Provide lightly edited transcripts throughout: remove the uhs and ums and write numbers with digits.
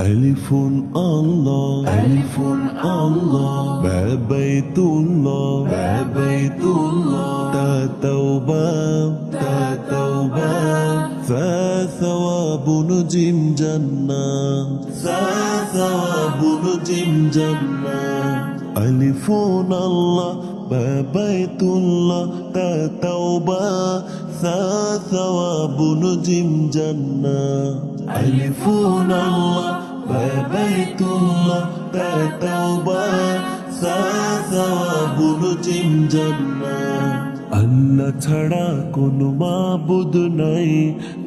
ألف الله ألف الله بيت الله بيت الله تا توبة ثواب نجم جنة ثواب نجم جنة ألف الله بيت الله تا توبة ثواب نجم جنة ألف الله بيت الله توبة ثواب نجم جنة আল্লাহ ছাড়া কোনো মাবুদ নাই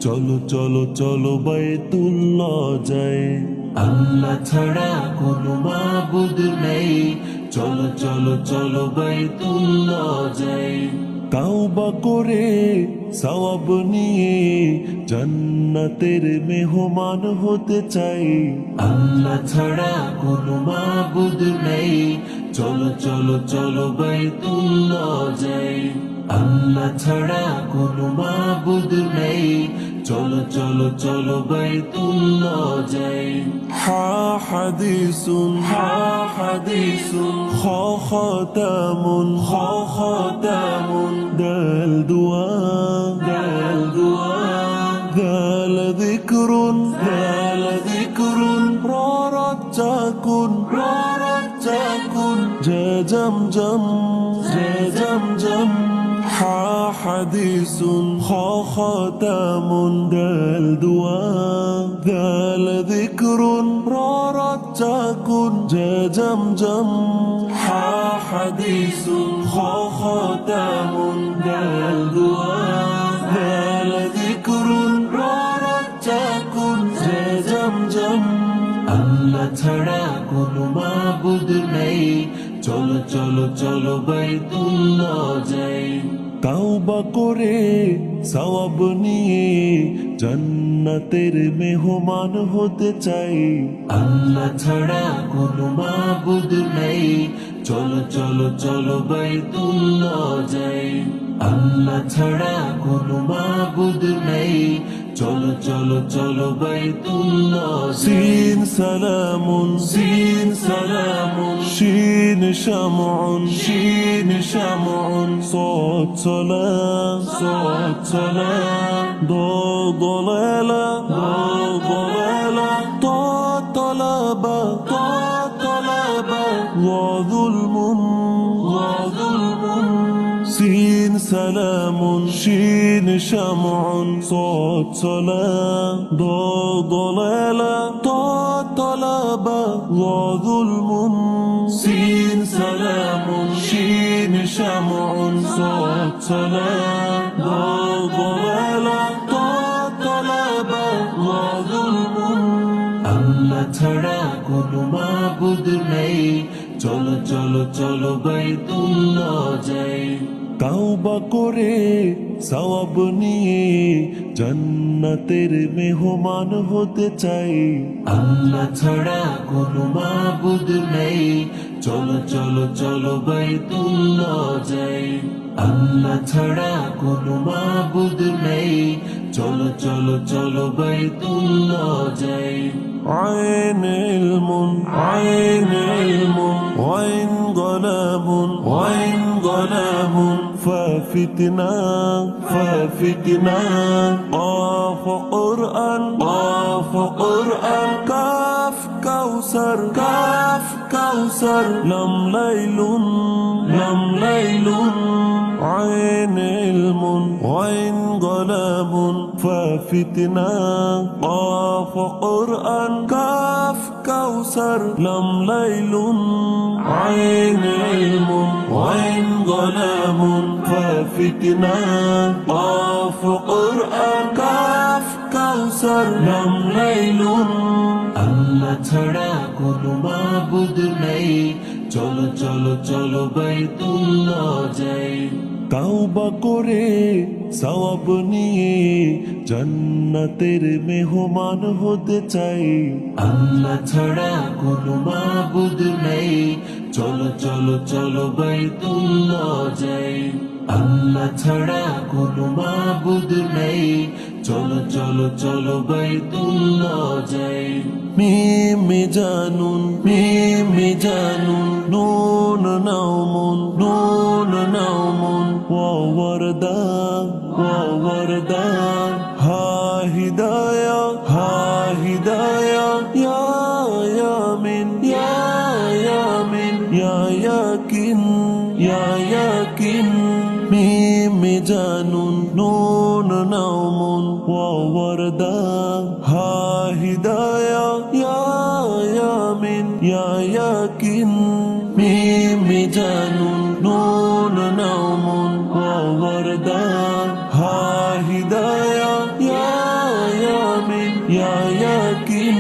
চলো চলো চলো বাইতুল্লাহ যাই আল্লাহ ছাড়া কোনো মাবুদ নাই চলো চলো চলো বাইতুল্লাহ যাই তাওবা করে সওয়াব নিয়ে জান্নাতের মেহমান হতে চাই আল্লাহ ছাড়া কোনো মাবুদ নাই চলো চলো চলো বাইতুল্লাহ যাই আল্লাহ ছাড়া কোনো মাবুদ নাই চলো চলো চলো বাইতুল্লাহ যাই হা হাদিসুন খাতামুন দাল দুয়া দাল যিকরুন ররাজ্জাকুন জমজম হা হাদিসুন খাতামুন দাল দুয়া দাল যিকরুন ররাজ্জাকুন জমজম হা হাদিসুন খাতামুন দাল দুয়া দাল যিকরুন ররাজ্জাকুন জমজম আল্লাহ ছাড়া কোনো মাবুদ নাই চলো চলো চলো বাইতুল্লাহ যাই তাওবা করে সওয়াব নিয়ে জান্নাতের মেহমান হতে চাই আল্লাহ ছাড়া কোনো মাবুদ নাই চলো চলো চলো বাইতুল্লাহ যাই আল্লাহ ছাড়া কোনো মাবুদ নাই চলো চলো চলো বাইতুল্লাহ সিন সালামুন শিন শামউন صاد صلاة ضلالة طلبة وظلم سين سلام شين شمع صاد صلاة ضلالة طلبة وظلم سين سلام شين شمع صاد صلاة ضلالة طلبة وظلم আল্লাহ ছাড়া কোনো মাবুদ নাই চলো চলো চলো বাইতুল্লাহ যাই তাওবা করে সওয়াব নিয়ে জান্নাতের মেহমান হতে চাই আল্লাহ ছাড়া কোনো মাবুদ নাই চলো চলো চলো বাইতুল্লাহ যাই আল্লাহ ছাড়া কোনো মাবুদ নাই চলো চলো চলো বাইতুল্লাহ যাই عين علم وعين غلام ففتنا قاف قرآن كاف كوثر لم ليل عين علم وعين غلام ففتنا قاف قرآن كاف كوثر لم ليل عين علم وعين غلام ففتنا قاف قرآن كاف كوثر لم ليل আল্লাহ ছাড়া কোনো মাবুদ নাই চলো চলো চলো বাইতুল্লাহ যাই তাওবা করে সওয়াব নিয়ে জান্নাতের মেহমান হতে চাই আল্লাহ ছাড়া কোনো মাবুদ নাই চলো চলো চলো বাইতুল্লাহ যাই আল্লাহ ছাড়া কোনো মাবুদ নাই চলো চলো চলো বাইতুল্লাহ যাই মিমি জানুন নুন নাউমুন ওয়ারদা হা হিদায়া ইয়া ইয়ামিন ইয়া ইয়াকিন মিমি জানুন নুন নাউমুন ওয়ারদা হা হিদায়া ইয়া ইয়ামিন ইয়া ইয়াকিন মিমি জানুন নুন নাউমুন ওয়ারদা হা হিদায়া ইয়া ইয়ামিন ইয়া ইয়াকিন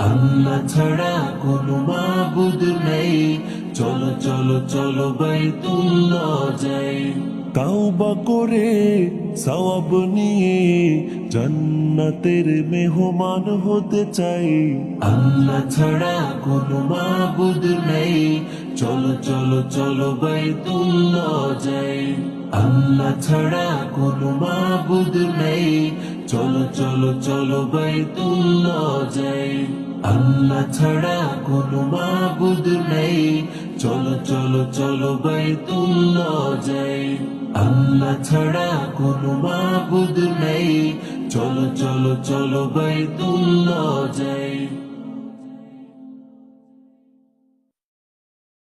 আল্লাহ ছাড়া কোনো মাবুদ নেই চলো চলো চলো বাইতুল্লাহ যাই তাওবা করে সওয়াব নিয়ে জান্নাতের মেহমান হতে চাই আল্লাহ ছাড়া কোনো মাবুদ নেই চলো চলো চলো বাইতুল্লাহ যাই আল্লাহ ছাড়া কোনো মাবুদ নেই চলো চলো চলো বাইতুল্লাহ যাই আল্লাহ ছাড়া কোনো মাবুদ নেই চলো চলো চলো বাইতুল্লাহ যাই আল্লাহ ছাড়া কোনো মাবুদ নেই চলো চলো চলো বাইতুল্লাহ যাই